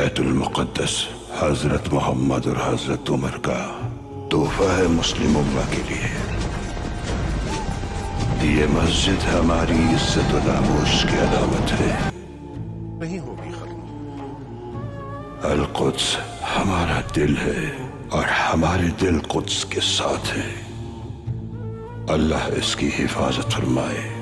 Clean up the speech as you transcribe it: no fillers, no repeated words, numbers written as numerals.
बैतुल मुक़द्दस हजरत मोहम्मद और हजरत उमर का तोहफा है मुस्लिम उम्मा के लिए। ये मस्जिद हमारी इज्जत और नामूस की अलामत है। नहीं होगी खत्म। अल कुद्स हमारा दिल है और हमारे दिल कुद्स के साथ है। अल्लाह इसकी हिफाजत फरमाए।